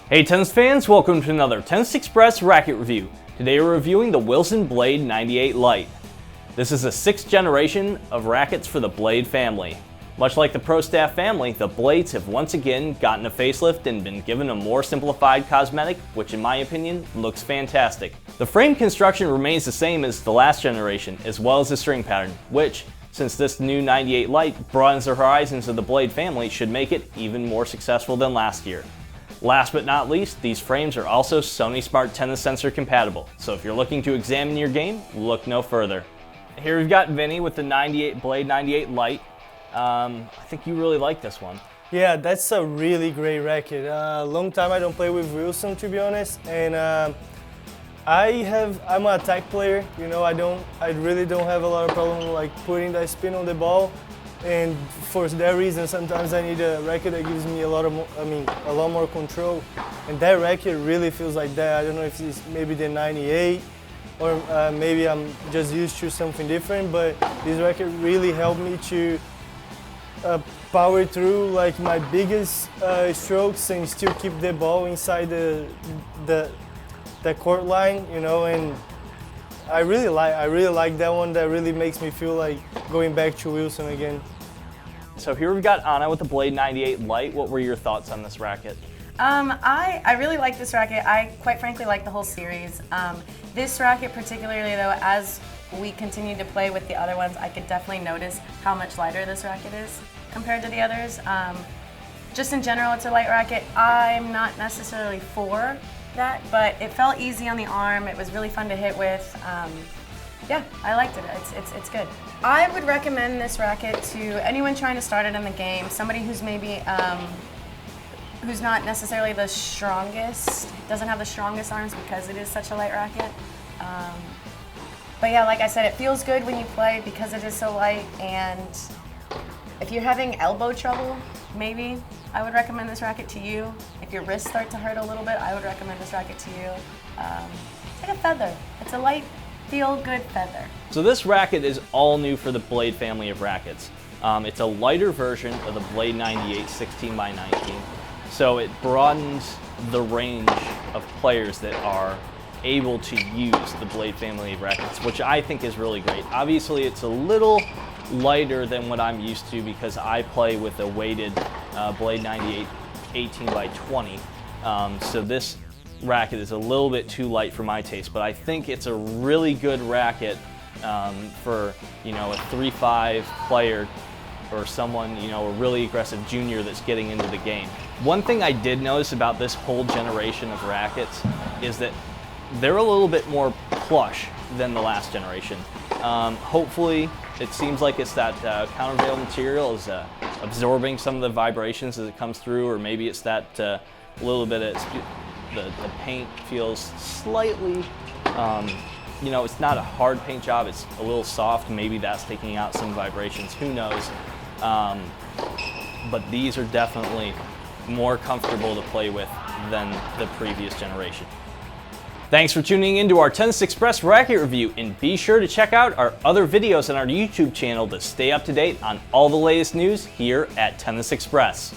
Hey tennis fans, welcome to another Tennis Express racket review. Today we're reviewing the Wilson Blade 98 Lite. This is a 6th generation of rackets for the Blade family. Much like the Pro Staff family, the Blades have once again gotten a facelift and been given a more simplified cosmetic, which in my opinion looks fantastic. The frame construction remains the same as the last generation, as well as the string pattern, which, since this new 98 Lite broadens the horizons of the Blade family, should make it even more successful than last year. Last but not least, these frames are also Sony Smart Tennis Sensor compatible, so if you're looking to examine your game, look no further. Here we've got Vinny with the Blade 98 Lite. I think you really like this one. Yeah, that's a really great racket. Long time I don't play with Wilson, to be honest, and I'm an attack player. You know, I really don't have a lot of problem like putting that spin on the ball. And for that reason, sometimes I need a racket that gives me a lot more control. And that racket really feels like that. I don't know if it's maybe the 98 or maybe I'm just used to something different, but this racket really helped me to power through like my biggest strokes and still keep the ball inside the court line, you know. And I really like that one. That really makes me feel like going back to Wilson again. So here we've got Anna with the Blade 98 Lite. What were your thoughts on this racket? I really like this racket. I quite frankly like the whole series. This racket particularly though, as we continue to play with the other ones, I could definitely notice how much lighter this racket is compared to the others. Just in general, it's a light racket. I'm not necessarily for that, but it felt easy on the arm. It was really fun to hit with. Yeah, I liked it. It's good. I would recommend this racket to anyone trying to start it in the game. Somebody who's maybe who's not necessarily the strongest, doesn't have the strongest arms because it is such a light racket. But yeah, like I said, it feels good when you play because it is so light. And if you're having elbow trouble, maybe I would recommend this racket to you. If your wrists start to hurt a little bit, I would recommend this racket to you. It's like a feather. It's a light, feel-good feather. So this racket is all new for the Blade family of rackets. It's a lighter version of the Blade 98 16x19. So it broadens the range of players that are able to use the Blade family of rackets, which I think is really great. Obviously, it's a little lighter than what I'm used to because I play with a weighted Blade 98 18x20. So this racket is a little bit too light for my taste, but I think it's a really good racket for, you know, a 3-5 player or someone, you know, a really aggressive junior that's getting into the game. One thing I did notice about this whole generation of rackets is that they're a little bit more plush than the last generation. Hopefully, it seems like it's that countervail material is absorbing some of the vibrations as it comes through, or maybe it's that little bit of the paint feels slightly, you know, it's not a hard paint job, it's a little soft. Maybe that's taking out some vibrations, who knows. But these are definitely more comfortable to play with than the previous generation. Thanks for tuning in to our Tennis Express racket review, and be sure to check out our other videos on our YouTube channel to stay up to date on all the latest news here at Tennis Express.